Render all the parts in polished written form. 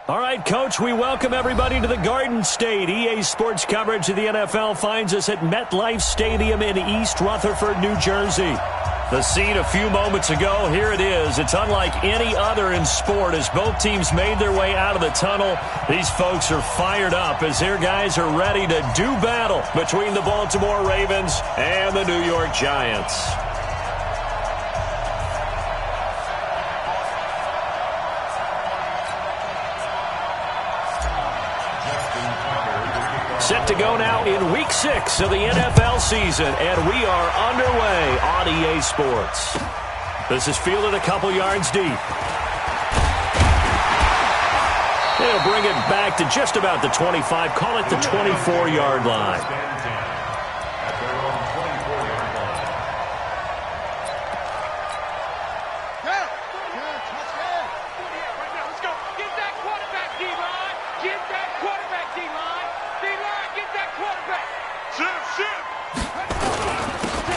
All right, Coach, we welcome everybody to the Garden State. EA Sports coverage of the NFL finds us at MetLife Stadium in East Rutherford, New Jersey. The scene a few moments ago, here it is. It's unlike any other in sport as both teams made their way out of the tunnel. These folks are fired up as their guys are ready to do battle between the Baltimore Ravens and the New York Giants. Set to go now in Week 6 of the NFL season, and we are underway on EA Sports. This is fielded a couple yards deep. They'll bring it back to just about the 25, call it the 24-yard line.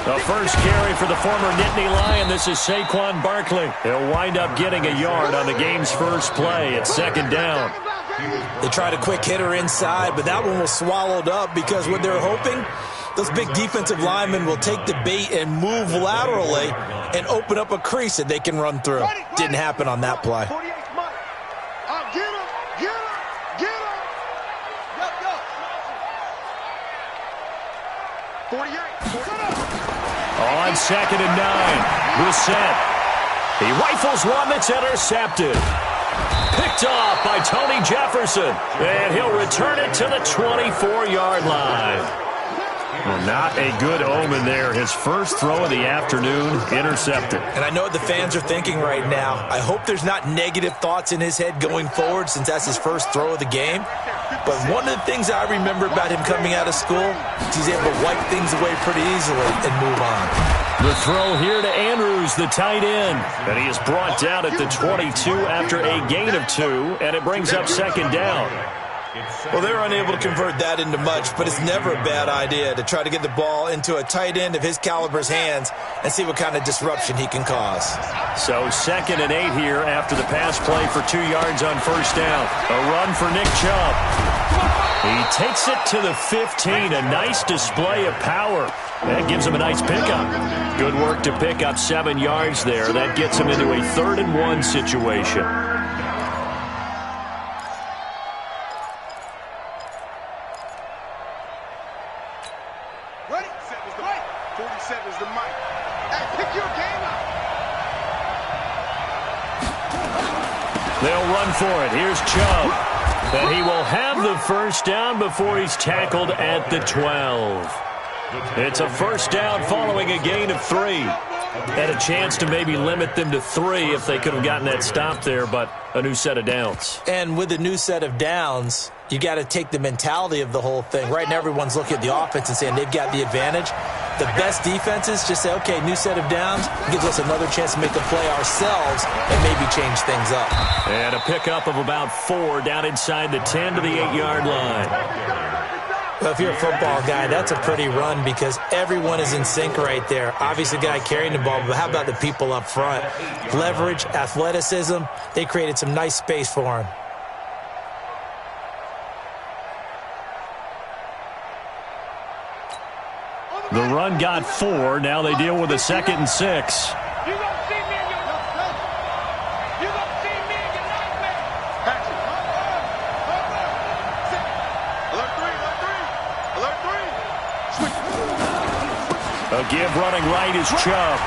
The first carry for the former Nittany Lion. This is Saquon Barkley. He'll wind up getting a yard on the game's first play. It's second down. They tried a quick hitter inside, but that one was swallowed up because what they're hoping, those big defensive linemen will take the bait and move laterally and open up a crease that they can run through. Didn't happen on that play. On 2nd and 9, Brissett. He rifles one that's intercepted. Picked off by Tony Jefferson. And he'll return it to the 24-yard line. Well, not a good omen there. His first throw of the afternoon intercepted. And I know what the fans are thinking right now. I hope there's not negative thoughts in his head going forward since that's his first throw of the game. But one of the things I remember about him coming out of school is he's able to wipe things away pretty easily and move on. The throw here to Andrews, the tight end. And he is brought down at the 22 after a gain of 2, and it brings up second down. Well, they're unable to convert that into much, but it's never a bad idea to try to get the ball into a tight end of his caliber's hands and see what kind of disruption he can cause. So 2nd and 8 here after the pass play for 2 yards on first down. A run for Nick Chubb. He takes it to the 15. A nice display of power. That gives him a nice pickup. Good work to pick up 7 yards there. That gets him into a 3rd and 1 situation. They'll run for it. Here's Chubb. And he will have the first down before he's tackled at the 12. It's a first down following a gain of 3. Had a chance to maybe limit them to 3 if they could have gotten that stop there, but a new set of downs. And with a new set of downs, you got to take the mentality of the whole thing. Right now, everyone's looking at the offense and saying they've got the advantage. The best defenses just say, okay, new set of downs, gives us another chance to make a play ourselves and maybe change things up. And a pickup of about 4 down inside the 10 to the 8-yard line. Well, if you're a football guy, that's a pretty run because everyone is in sync right there. Obviously, the guy carrying the ball, but how about the people up front? Leverage, athleticism, they created some nice space for him. The run got 4. Now they deal with a 2nd and 6. A give running right is Chubb.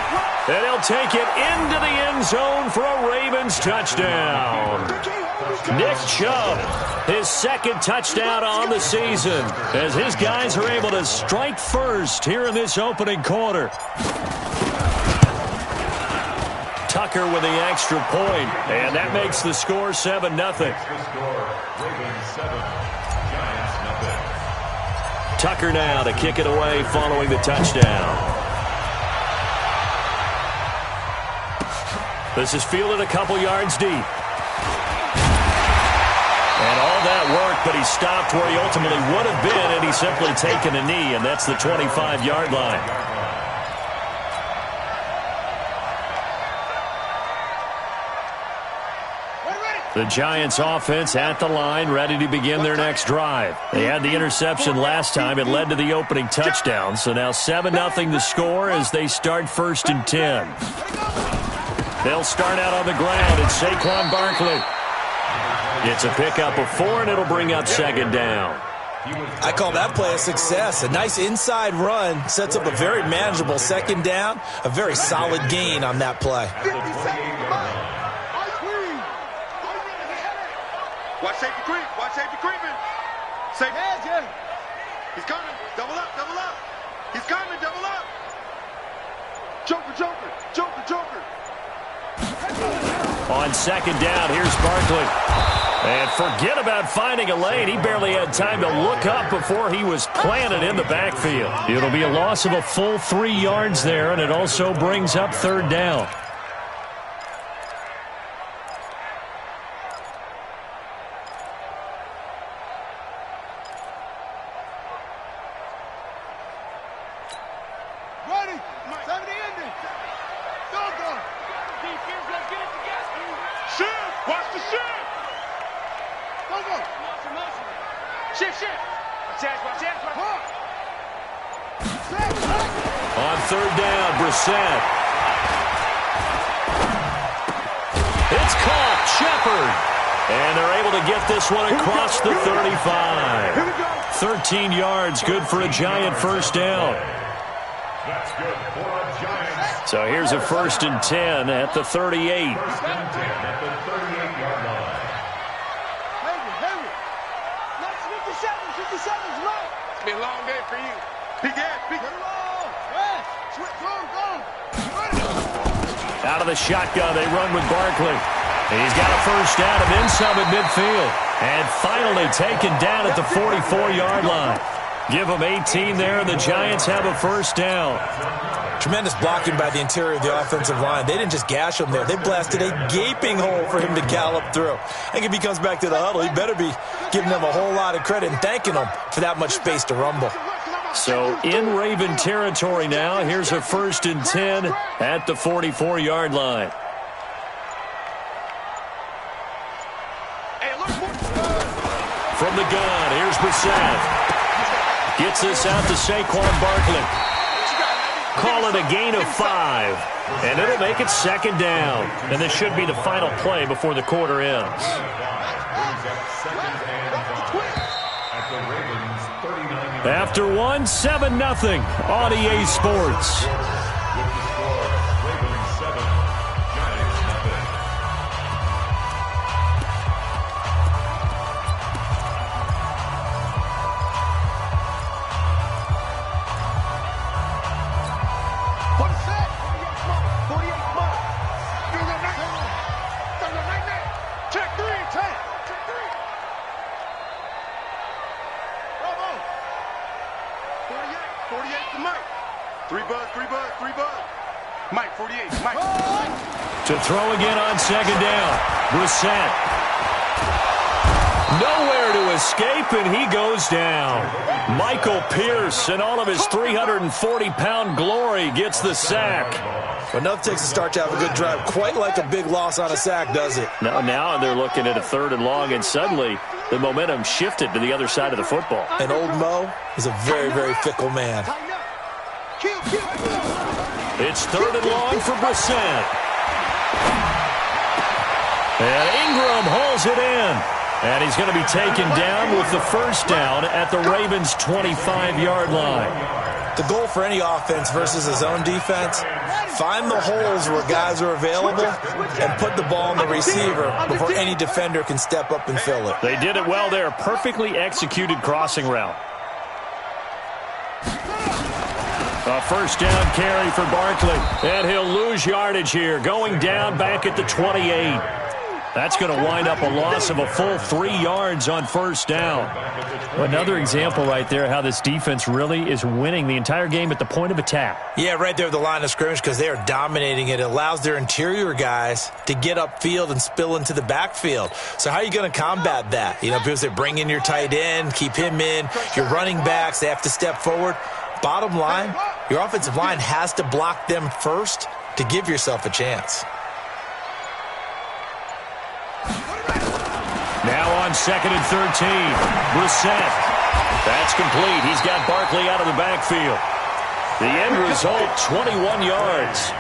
And he'll take it into the end zone for a Ravens touchdown. Nick Chubb, his 2nd touchdown on the season, as his guys are able to strike first here in this opening quarter. Tucker with the extra point, and that makes the score 7-0. Tucker now to kick it away following the touchdown. This is fielded a couple yards deep. And all that work, but he stopped where he ultimately would have been, and he's simply taken a knee, and that's the 25-yard line. The Giants offense at the line, ready to begin their next drive. They had the interception last time. It led to the opening touchdown. So now 7-0 the score as they start 1st and 10. They'll start out on the ground, and Saquon Barkley. It's a pickup of 4, and it'll bring up 2nd down. I call that play a success. A nice inside run sets up a very manageable 2nd down. A very solid gain on that play. Watch safety creep. Watch safety creeping. Safety. He's coming. Double up. Double up. He's coming. Double up. Joker. Joker. Joker. Joker. On 2nd down, here's Barkley. And forget about finding a lane. He barely had time to look up before he was planted in the backfield. It'll be a loss of a full 3 yards there, and it also brings up 3rd down. On 3rd down, Brissett. It's caught, Shepard. And they're able to get this one across the 35. 13 yards, good for a Giant 1st down. That's good for a Giant. So here's a 1st and 10 at the 38. 50 seconds, right? It's been a long day for you. Big ass, big ass. Out of the shotgun, they run with Barkley. He's got a 1st down and then some at midfield. And finally taken down at the 44-yard line. Give them 18 there, and the Giants have a 1st down. Tremendous blocking by the interior of the offensive line. They didn't just gash him there. They blasted a gaping hole for him to gallop through. I think if he comes back to the huddle, he better be giving them a whole lot of credit and thanking them for that much space to rumble. So in Raven territory now, here's a 1st and 10 at the 44-yard line. From the gun, here's Brissett. Gets this out to Saquon Barkley. Call it a gain of 5. And it'll make it 2nd down. And this should be the final play before the quarter ends. After 1, 7-0 on EA Sports. Mike, 48. Mike. To throw again on 2nd down. Brissett. Nowhere to escape, and he goes down. Michael Pierce, in all of his 340-pound glory, gets the sack. But enough takes to start to have a good drive. Quite like a big loss on a sack, does it? Now they're looking at a 3rd and long, and suddenly the momentum shifted to the other side of the football. And old Mo is a very, very fickle man. It's 3rd and long for Brissett. And Ingram hauls it in. And he's going to be taken down with the 1st down at the Ravens' 25-yard line. The goal for any offense versus his own defense, find the holes where guys are available and put the ball on the receiver before any defender can step up and fill it. They did it well there. Perfectly executed crossing route. A 1st down carry for Barkley. And he'll lose yardage here. Going down back at the 28. That's going to wind up a loss of a full 3 yards on 1st down. Well, another example right there how this defense really is winning the entire game at the point of attack. Yeah, right there at the line of scrimmage because they are dominating it. It allows their interior guys to get upfield and spill into the backfield. So how are you going to combat that? You know, because they bring in your tight end, keep him in. Your running backs, they have to step forward. Bottom line, your offensive line has to block them first to give yourself a chance. on 2nd and 13. Brissett. That's complete. He's got Barkley out of the backfield. The end result, 21 yards.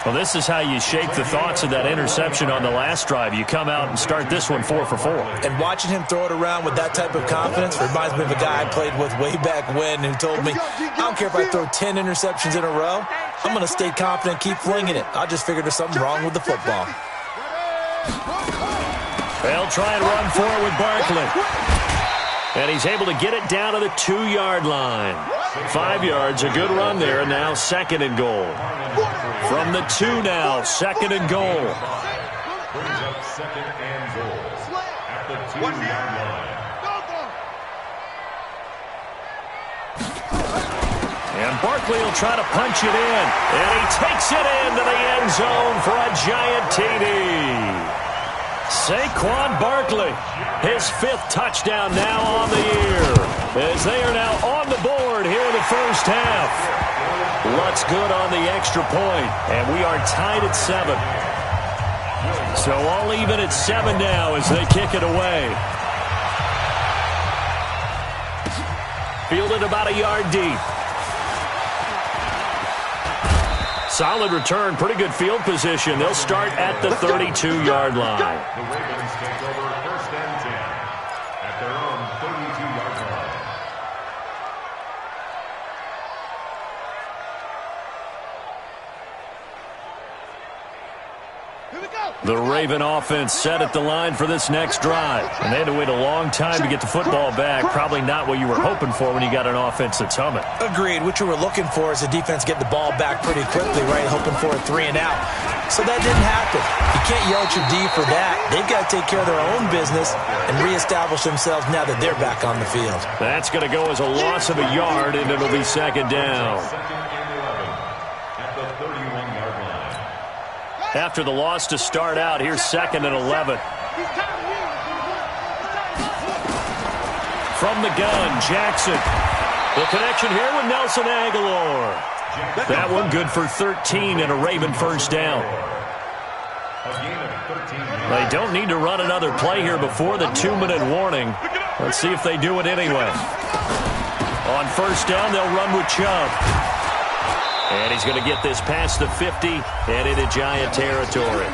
Well, this is how you shape the thoughts of that interception on the last drive. You come out and start this one 4 for 4. And watching him throw it around with that type of confidence reminds me of a guy I played with way back when who told me, I don't care if I throw 10 interceptions in a row. I'm going to stay confident, keep flinging it. I just figured there's something wrong with the football. They'll try and run forward with Barkley. And he's able to get it down to the 2-yard line. 5 yards, a good run there. Now 2nd and goal. From the 2 now, 2nd and goal. Brings up 2nd and goal at the 2-yard line. And Barkley will try to punch it in. And he takes it into the end zone for a giant TD. Saquon Barkley, his 5th touchdown now on the year, as they are now on the board here in the first half. Looks good on the extra point, and we are tied at 7. So all even at 7 now as they kick it away. Fielded about a yard deep. Solid return, pretty good field position. They'll start at the 32-yard line. The Ravens take over 1st and 10 at their own 32-yard line. The Raven offense set at the line for this next drive. And they had to wait a long time to get the football back. Probably not what you were hoping for when you got an offense that's humming. Agreed. What you were looking for is the defense get the ball back pretty quickly, right? Hoping for a 3 and out. So that didn't happen. You can't yell at your D for that. They've got to take care of their own business and reestablish themselves now that they're back on the field. That's going to go as a loss of a yard, and it'll be 2nd down. 2nd and 11 at the 31-yard line. After the loss to start out, here's 2nd and 11. From the gun, Jackson. The connection here with Nelson Aguilar. That one good for 13 and a Raven first down. They don't need to run another play here before the 2-minute warning. Let's see if they do it anyway. On first down, they'll run with Chubb. And he's going to get this past the 50 and into Giant territory.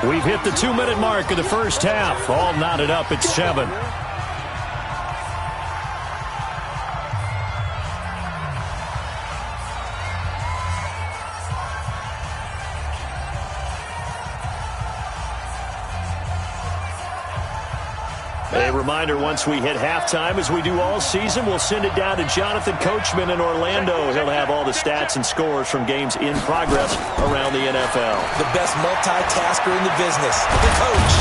We've hit the 2-minute mark of the first half. All knotted up at 7. A reminder, once we hit halftime, as we do all season, we'll send it down to Jonathan Coachman in Orlando. He'll have all the stats and scores from games in progress around the NFL. The best multitasker in the business, the coach.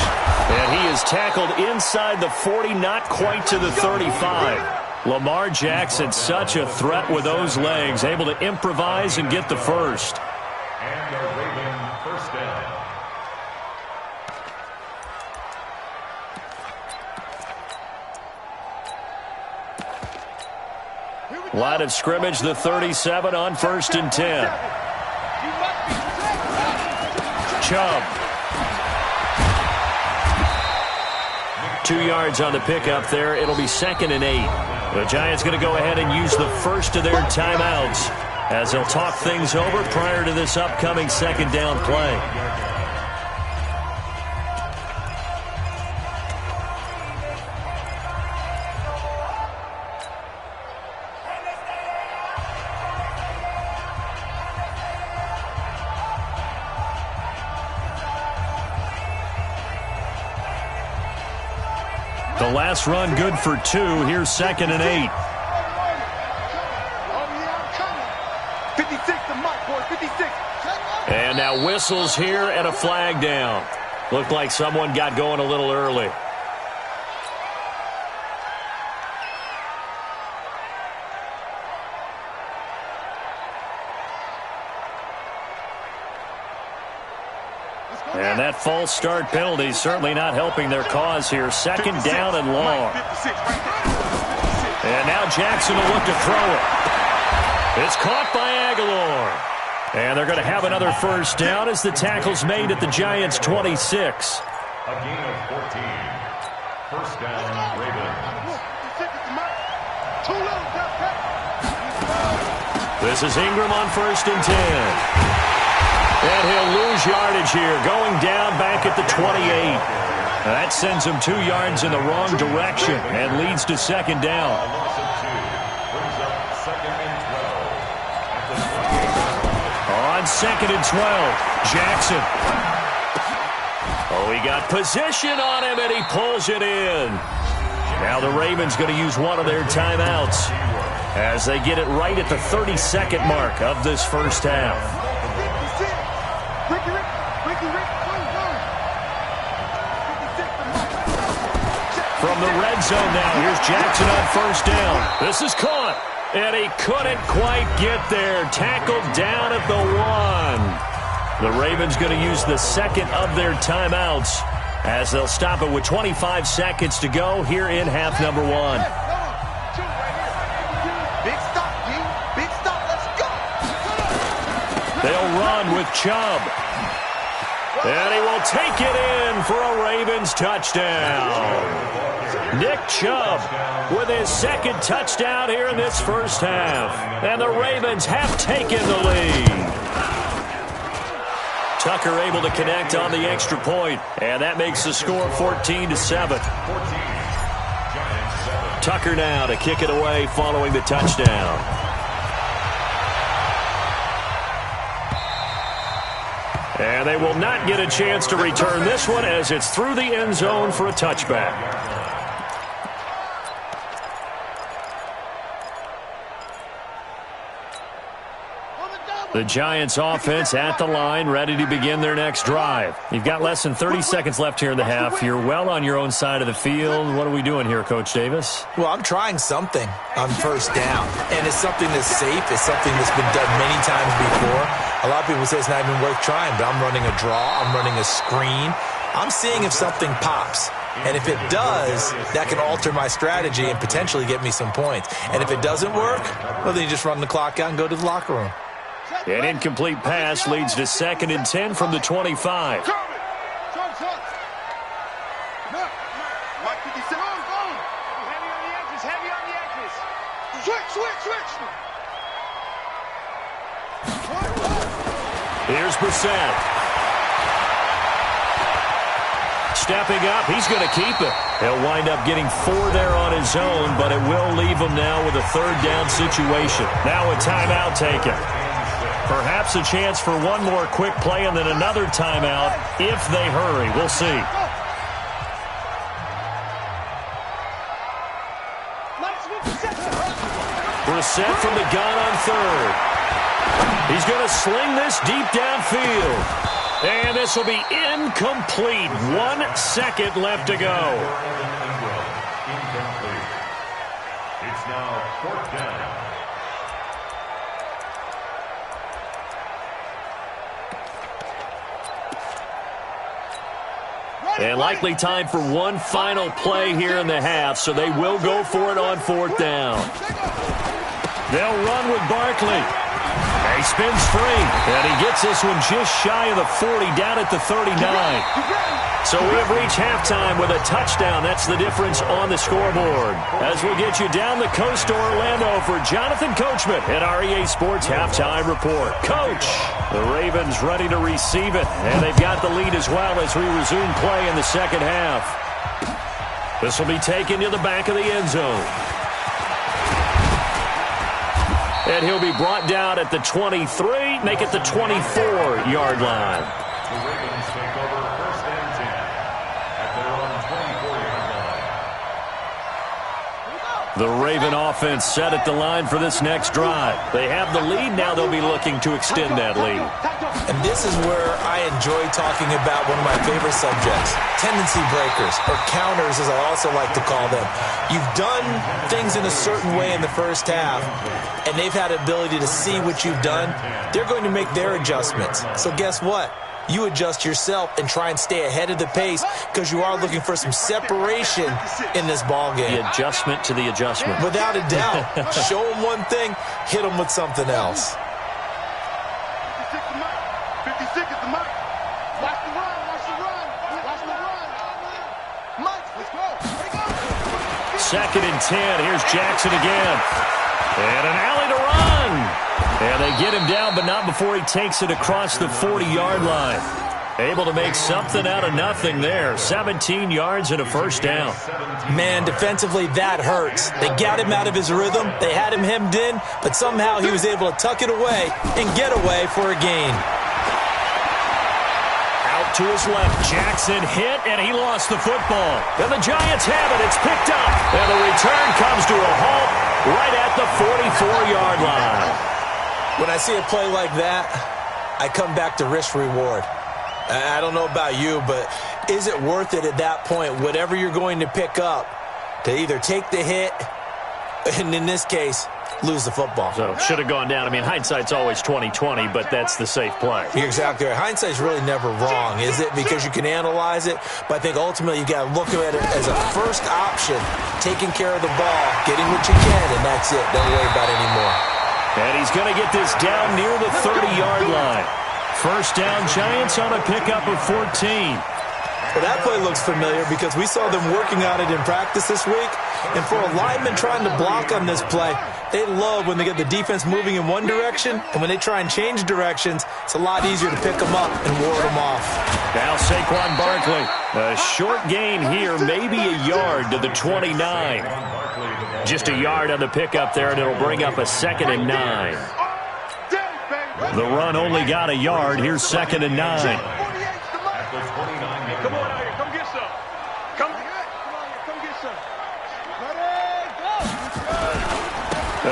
And he is tackled inside the 40, not quite to the 35. Lamar Jackson, such a threat with those legs, able to improvise and get the first. And a Raven first down. Line of scrimmage, the 37 on 1st and 10. Chubb. 2 yards on the pickup there. It'll be 2nd and 8. The Giants going to go ahead and use the first of their timeouts as they'll talk things over prior to this upcoming 2nd down play. The last run good for 2. Here's 2nd and 8. 56 to Mike, boy, 56. And now whistles here and a flag down. Looked like someone got going a little early. And that false start penalty certainly not helping their cause here. 2nd down and long. And now Jackson will look to throw it. It's caught by Aguilar. And they're going to have another first down as the tackle's made at the Giants' 26. A gain of 14. First down, Ravens. This is Ingram on 1st and 10. And he'll lose yardage here, going down back at the 28. That sends him 2 yards in the wrong direction and leads to 2nd down. A loss of 2 brings up 2nd and 12. On 2nd and 12, Jackson. Oh, he got position on him, and he pulls it in. Now the Ravens going to use one of their timeouts as they get it right at the 32nd mark of this first half. From the red zone now, here's Jackson on 1st down. This is caught, and he couldn't quite get there. Tackled down at the 1. The Ravens going to use the 2nd of their timeouts as they'll stop it with 25 seconds to go here in half number 1. Big stop, D. Big stop. Let's go. They'll run with Chubb. And he will take it in for a Ravens touchdown. Nick Chubb with his 2nd touchdown here in this first half. And the Ravens have taken the lead. Tucker able to connect on the extra point, and that makes the score 14-7. Tucker now to kick it away following the touchdown. And they will not get a chance to return this one as it's through the end zone for a touchback. The Giants offense at the line, ready to begin their next drive. You've got less than 30 seconds left here in the half. You're well on your own side of the field. What are we doing here, Coach Davis? Well, I'm trying something on 1st down, and it's something that's safe. It's something that's been done many times before. A lot of people say it's not even worth trying, but I'm running a draw. I'm running a screen. I'm seeing if something pops. And if it does, that can alter my strategy and potentially get me some points. And if it doesn't work, well, then you just run the clock out and go to the locker room. An incomplete pass leads to 2nd and 10 from the 25. Mike 57. Heavy on the edges, heavy on the edges. Switch. Here's Brissett. Stepping up, he's going to keep it. He'll wind up getting 4 there on his own, but it will leave him now with a 3rd down situation. Now a timeout taken. Perhaps a chance for one more quick play and then another timeout if they hurry. We'll see. Brissett from the gun on 3rd. He's going to sling this deep downfield. And this will be incomplete. 1 second left to go. Incomplete. It's now 4th down. And likely time for one final play here in the half, so they will go for it on 4th down. They'll run with Barkley. He spins free, and he gets this one just shy of the 40, down at the 39. So we have reached halftime with a touchdown. That's the difference on the scoreboard. As we get you down the coast to Orlando for Jonathan Coachman at our EA Sports Halftime Report. Coach, the Ravens ready to receive it, and they've got the lead as well as we resume play in the second half. This will be taken to the back of the end zone. And he'll be brought down at the 23, make it the 24-yard line. The Ravens take over 1st and 10 at their own 24-yard line. The Raven offense set at the line for this next drive. They have the lead. Now they'll be looking to extend that lead. And this is where I enjoy talking about one of my favorite subjects, tendency breakers, or counters as I also like to call them. You've done things in a certain way in the first half, and they've had the ability to see what you've done. They're going to make their adjustments. So guess what? You adjust yourself and try and stay ahead of the pace because you are looking for some separation in this ball game. The adjustment to the adjustment. Without a doubt. Show them one thing, hit them with something else. 56 is the mic. Watch the run. Watch the run. Watch the run. Mike, let's go. 2nd and 10. Here's Jackson again. And an alley to run. And they get him down, but not before he takes it across the 40-yard line. Able to make something out of nothing there. 17 yards and a first down. Man, defensively, that hurts. They got him out of his rhythm. They had him hemmed in, but somehow he was able to tuck it away and get away for a gain. Out to his left, Jackson hit, and he lost the football. And the Giants have it. It's picked up. And the return comes to a halt right at the 44-yard line. When I see a play like that, I come back to risk-reward. I don't know about you, but is it worth it at that point, whatever you're going to pick up, to either take the hit and, in this case, lose the football? So, should have gone down. I mean, hindsight's always 20/20, but that's the safe play. You're exactly right. Hindsight's really never wrong, is it? Because you can analyze it, but I think ultimately you got to look at it as a first option, taking care of the ball, getting what you can, and that's it. Don't worry about it anymore. And he's going to get this down near the 30-yard line. First down, Giants on a pickup of 14. Well, that play looks familiar because we saw them working on it in practice this week. And for a lineman trying to block on this play, they love when they get the defense moving in one direction. And when they try and change directions, it's a lot easier to pick them up and ward them off. Now Saquon Barkley. A short gain here, maybe a yard to the 29. Just a yard on the pickup there, and it'll bring up a 2nd and 9. The run only got a yard. Here's 2nd and 9. Come on out here. Come get some. Come get some.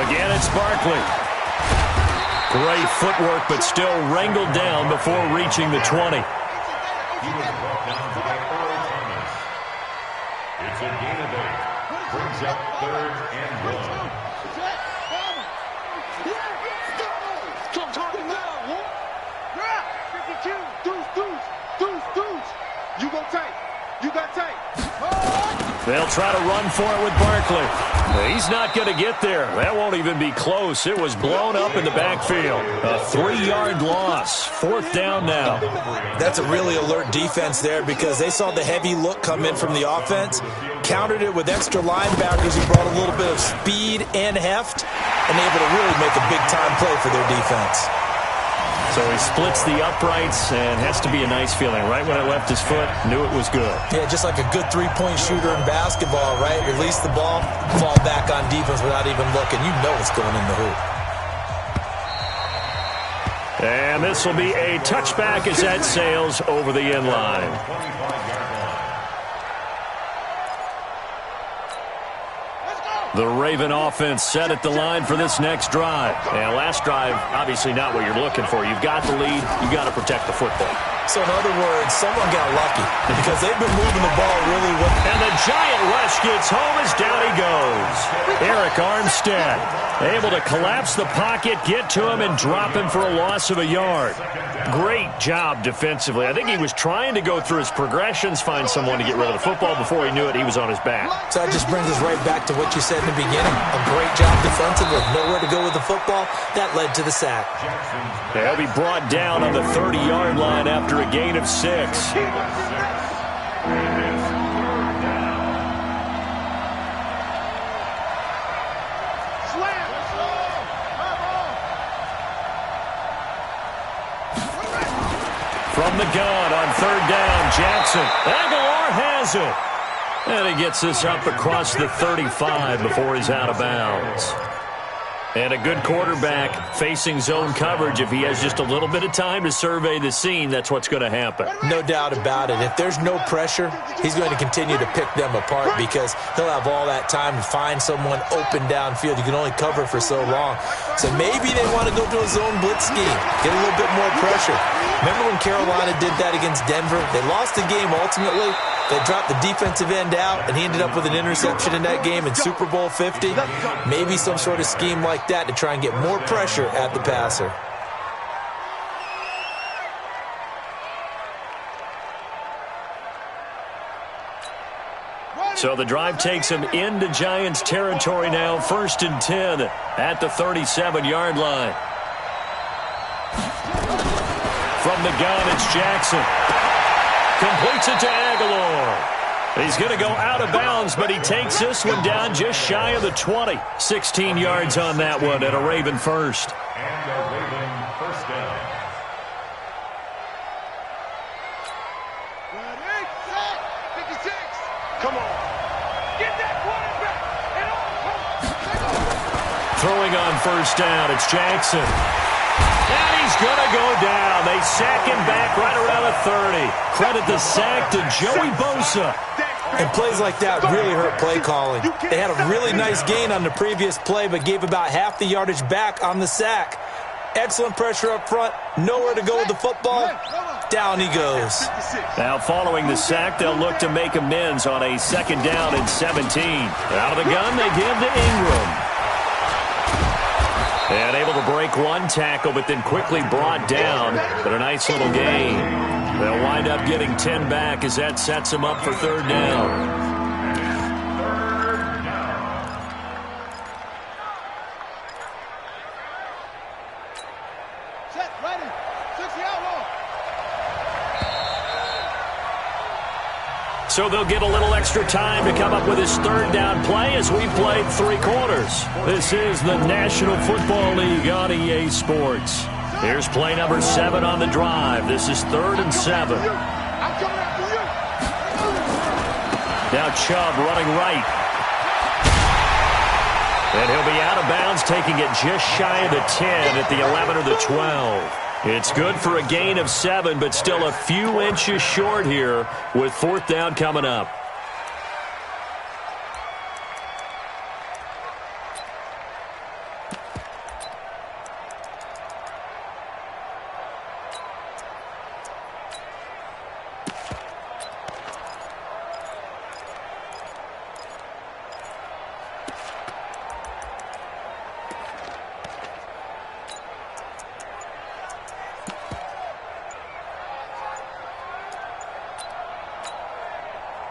Again, it's Barkley. Great footwork, but still wrangled down before reaching the 20. He was brought down by Earl Thomas. It's a gain of 8. Brings up 3rd and 1. You go tight. You got tight. They'll try to run for it with Barkley. He's not going to get there. That won't even be close. It was blown up in the backfield. A 3-yard loss. 4th down now. That's a really alert defense there because they saw the heavy look come in from the offense, countered it with extra linebackers who brought a little bit of speed and heft, and able to really make a big-time play for their defense. So he splits the uprights, and has to be a nice feeling. Right when it left his foot, knew it was good. Yeah, just like a good three-point shooter in basketball, right? Release the ball, fall back on defense without even looking. You know it's going in the hoop. And this will be a touchback as that sails over the end line. The Raven offense set at the line for this next drive. And last drive, obviously not what you're looking for. You've got the lead. You've got to protect the football. So in other words, someone got lucky because they've been moving the ball really well. And the giant rush gets home as down he goes. Eric Armstead able to collapse the pocket, get to him, and drop him for a loss of a yard. Great job defensively. I think he was trying to go through his progressions, find someone to get rid of the football. Before he knew it, he was on his back. So that just brings us right back to what you said in the beginning. A great job defensively. Nowhere to go with the football. That led to the sack. They'll be brought down on the 30-yard line after a gain of 6. From the gun on 3rd down, Jackson. Aguilar has it. And he gets this up across the 35 before he's out of bounds. And a good quarterback facing zone coverage. If he has just a little bit of time to survey the scene, that's what's going to happen. No doubt about it. If there's no pressure, he's going to continue to pick them apart because he'll have all that time to find someone open downfield. You can only cover for so long. So maybe they want to go to a zone blitz scheme, get a little bit more pressure. Remember when Carolina did that against Denver? They lost the game ultimately. They dropped the defensive end out, and he ended up with an interception in that game in Super Bowl 50. Maybe some sort of scheme like that to try and get more pressure at the passer. So the drive takes him into Giants territory now. 1st and 10 at the 37-yard line. From the gun, it's Jackson. Completes it to Aguilar. He's going to go out of bounds, but he takes this one down just shy of the 20. 16 yards on that one at a Raven first. And a Raven first down. Ready, set, 56. Come on. Get that quarterback. Throwing on first down, it's Jackson. And he's going to go down. They sack him back right around the 30. Credit the sack to Joey Bosa. And plays like that really hurt play calling. They had a really nice gain on the previous play, but gave about half the yardage back on the sack. Excellent pressure up front. Nowhere to go with the football. Down he goes. Now following the sack, they'll look to make amends on a second down and 17. Out of the gun, they give to Ingram. And able to break one tackle, but then quickly brought down. But a nice little gain. They'll wind up getting 10 back as that sets them up for third down. Set, ready, 60 outlaw. So they'll get a little extra time to come up with his third down play as we played 3 quarters. This is the National Football League on EA Sports. Here's play number 7 on the drive. This is 3rd and 7. Now Chubb running right. And he'll be out of bounds, taking it just shy of the 10 at the 11 or the 12. It's good for a gain of 7, but still a few inches short here with 4th down coming up.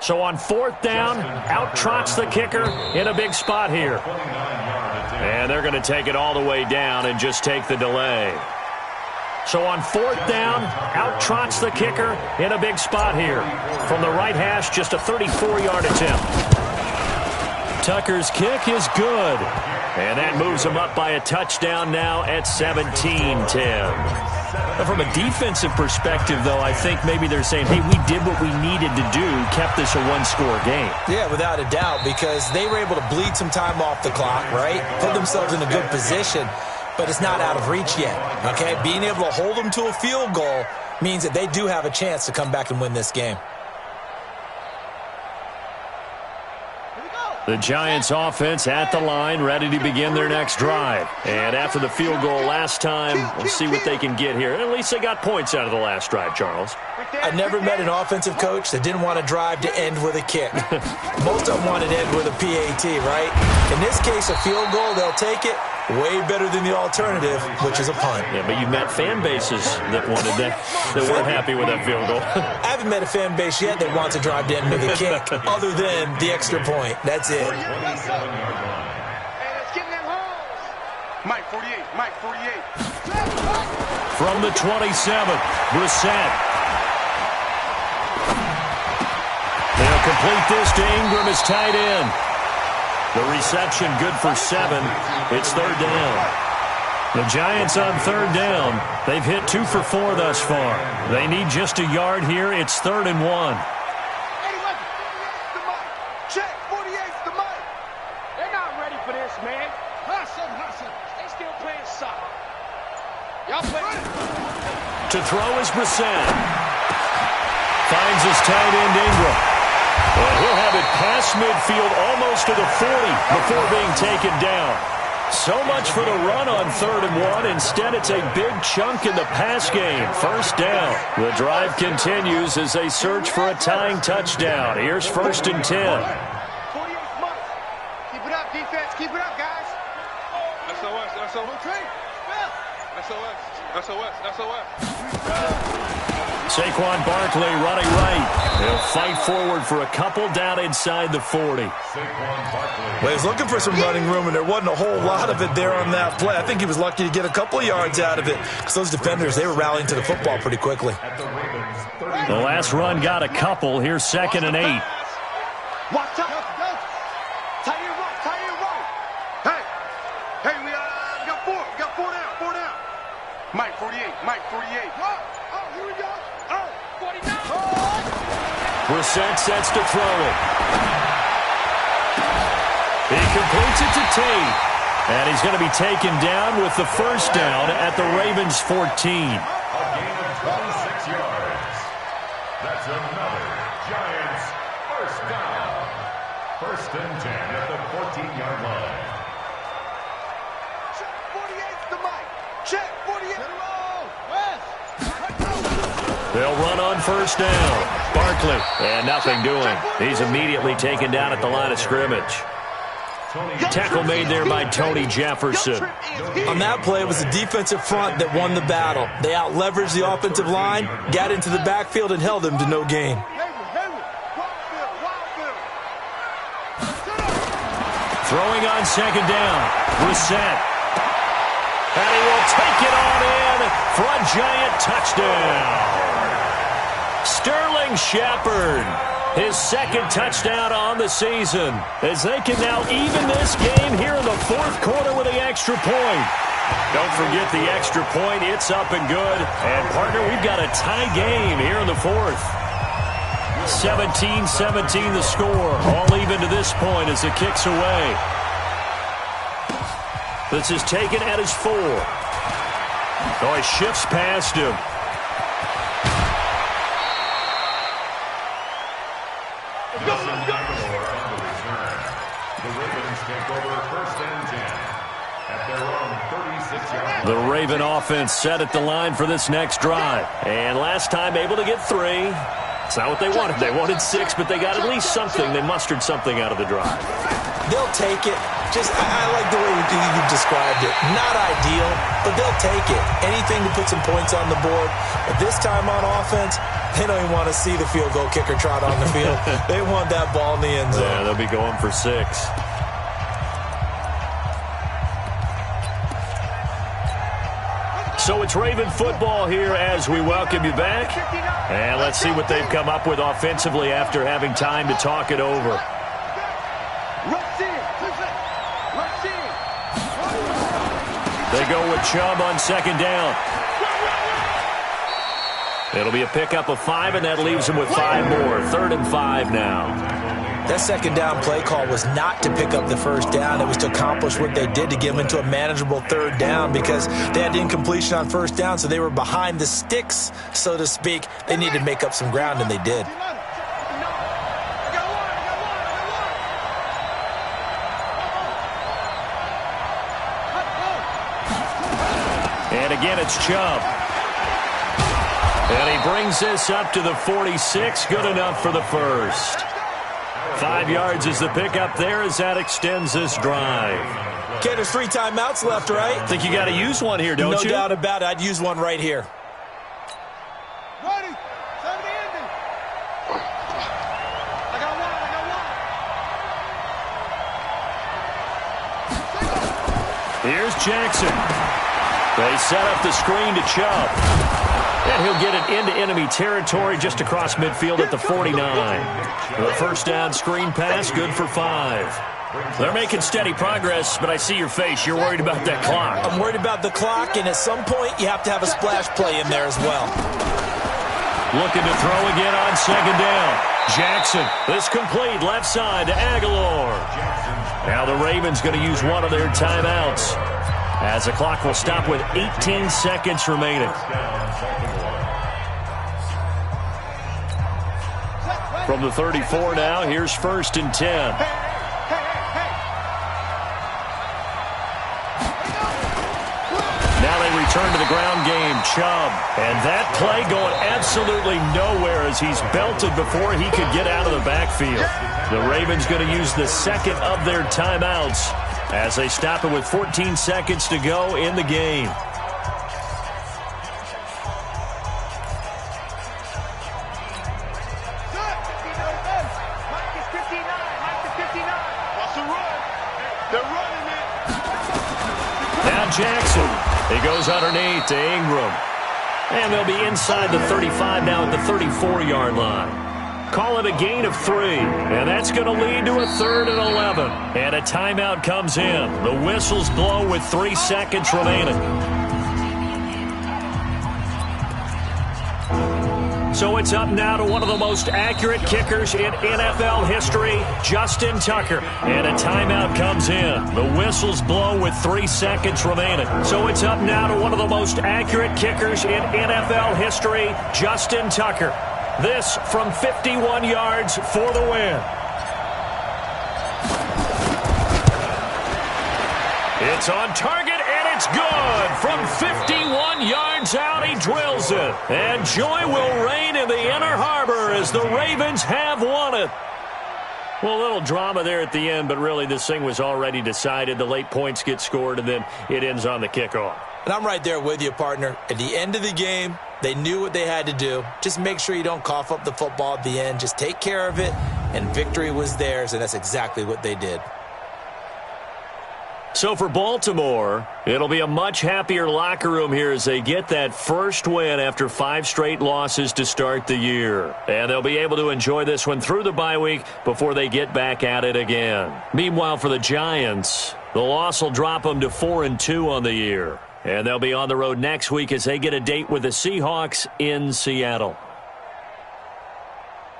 So on 4th down, out trots the kicker in a big spot here. And they're going to take it all the way down and just take the delay. So on 4th down, out trots the kicker in a big spot here. From the right hash, just a 34-yard attempt. Tucker's kick is good. And that moves him up by a touchdown now at 17-10. From a defensive perspective, though, I think maybe they're saying, hey, we did what we needed to do, kept this a one-score game. Yeah, without a doubt, because they were able to bleed some time off the clock, right? Put themselves in a good position, but it's not out of reach yet, okay? Being able to hold them to a field goal means that they do have a chance to come back and win this game. The Giants offense at the line, ready to begin their next drive. And after the field goal last time, we'll see what they can get here. At least they got points out of the last drive, Charles. I never met an offensive coach that didn't want to drive to end with a kick. Most of them wanted to end with a PAT, right? In this case, a field goal, they'll take it. Way better than the alternative, which is a punt. Yeah, but you've met fan bases that wanted that weren't happy with that field goal. I haven't met a fan base yet that wants to drive to end with a kick, other than the extra point. That's it. Hey, let's get them holes. Mike 48, Mike 48. From the 27th, Brissett. They'll complete this to Ingram as tight end. The reception good for 7. It's 3rd down. The Giants on 3rd down. They've hit 2 for 4 thus far. They need just a yard here. It's 3rd and 1. Check, 48's the mic. They're not ready for this, man. Hustle. They still playing soccer. Y'all play. To throw is Brissett. Finds his tight end Ingram. And he'll have it past midfield almost to the 40 before being taken down. So much for the run on 3rd and 1. Instead, it's a big chunk in the pass game. 1st down. The drive continues as they search for a tying touchdown. Here's 1st and 10. 48's Mike. Keep it up, defense. Keep it up, guys. SOS. Saquon Barkley running right. He'll fight forward for a couple down inside the 40. Well, he's looking for some running room, and there wasn't a whole lot of it there on that play. I think he was lucky to get a couple of yards out of it because those defenders, they were rallying to the football pretty quickly. The last run got a couple. Here's 2nd and 8. Watch out. Tight end right. Tight end right. Hey, we got four. We got four down. Four down. Mike 48. Mike 48. Oh, here we go. Oh, 49. Brissett sets to throw it. He completes it to Tate. And he's going to be taken down with the first down at the Ravens' 14. A gain of 26 yards. That's another Giants first down. First and 10 at the 14-yard line. Check 48's the mic. Check 48. They'll run on first down. Barkley, and nothing doing. He's immediately taken down at the line of scrimmage. Tackle made there by Tony Jefferson. On that play, it was the defensive front that won the battle. They out-leveraged the offensive line, got into the backfield, and held them to no gain. Throwing on second down. Brissett. And he will take it on in for a Giant touchdown. Sterling Shepard, his second touchdown on the season, as they can now even this game here in the fourth quarter with the extra point. Don't forget the extra point. It's up and good. And, partner, we've got a tie game here in the fourth. 17-17 the score. All even to this point as it kicks away. This is taken at his 4. Oh, he shifts past him. The Raven offense set at the line for this next drive. And last time able to get 3. It's not what they wanted. They wanted 6, but they got at least something. They mustered something out of the drive. They'll take it. I like the way you described it. Not ideal, but they'll take it. Anything to put some points on the board. But this time on offense, they don't even want to see the field goal kicker trot on the field. They want that ball in the end zone. Yeah, they'll be going for 6. So it's Raven football here as we welcome you back. And let's see what they've come up with offensively after having time to talk it over. They go with Chubb on second down. It'll be a pickup of 5, and that leaves them with 5 more. 3rd and 5 now. That second down play call was not to pick up the first down. It was to accomplish what they did to get them into a manageable 3rd down because they had incompletion on first down, so they were behind the sticks, so to speak. They needed to make up some ground, and they did. And again, it's Chubb. And he brings this up to the 46. Good enough for the first. 5 yards is the pickup there as that extends this drive. Okay, there's 3 timeouts left, right? I think you got to use one here, don't you? No doubt about it. I'd use one right here. Ready? Send the ending. I got one. Here's Jackson. They set up the screen to Chubb. And he'll get it into enemy territory just across midfield at the 49. The first down screen pass, good for 5. They're making steady progress, but I see your face. You're worried about that clock. I'm worried about the clock, and at some point, you have to have a splash play in there as well. Looking to throw again on second down. Jackson, this complete left side to Aguilar. Now the Ravens going to use one of their timeouts, as the clock will stop with 18 seconds remaining. From the 34 now, here's 1st and 10. Now they return to the ground game. Chubb. And that play going absolutely nowhere as he's belted before he could get out of the backfield. The Ravens going to use the second of their timeouts as they stop it with 14 seconds to go in the game. Now Jackson. He goes underneath to Ingram. And they'll be inside the 35 now at the 34-yard line. call it a gain of 3. And that's going to lead to a 3rd and 11. And a timeout comes in. The whistles blow with 3 seconds remaining. So it's up now to one of the most accurate kickers in NFL history, Justin Tucker. And a timeout comes in. The whistles blow with 3 seconds remaining. So it's up now to one of the most accurate kickers in NFL history, Justin Tucker. This from 51 yards for the win. It's on target, and it's good. From 51 yards out, he drills it. And joy will reign in the Inner Harbor as the Ravens have won it. Well, a little drama there at the end, but really this thing was already decided. The late points get scored, and then it ends on the kickoff. And I'm right there with you, partner. At the end of the game, they knew what they had to do. Just make sure you don't cough up the football at the end. Just take care of it, and victory was theirs, and that's exactly what they did. So for Baltimore, it'll be a much happier locker room here as they get that first win after 5 straight losses to start the year. And they'll be able to enjoy this one through the bye week before they get back at it again. Meanwhile, for the Giants, the loss will drop them to 4-2 on the year. And they'll be on the road next week as they get a date with the Seahawks in Seattle.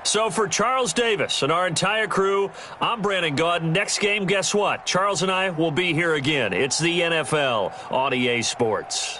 So for Charles Davis and our entire crew, I'm Brandon Gaudin. Next game, guess what? Charles and I will be here again. It's the NFL on EA Sports.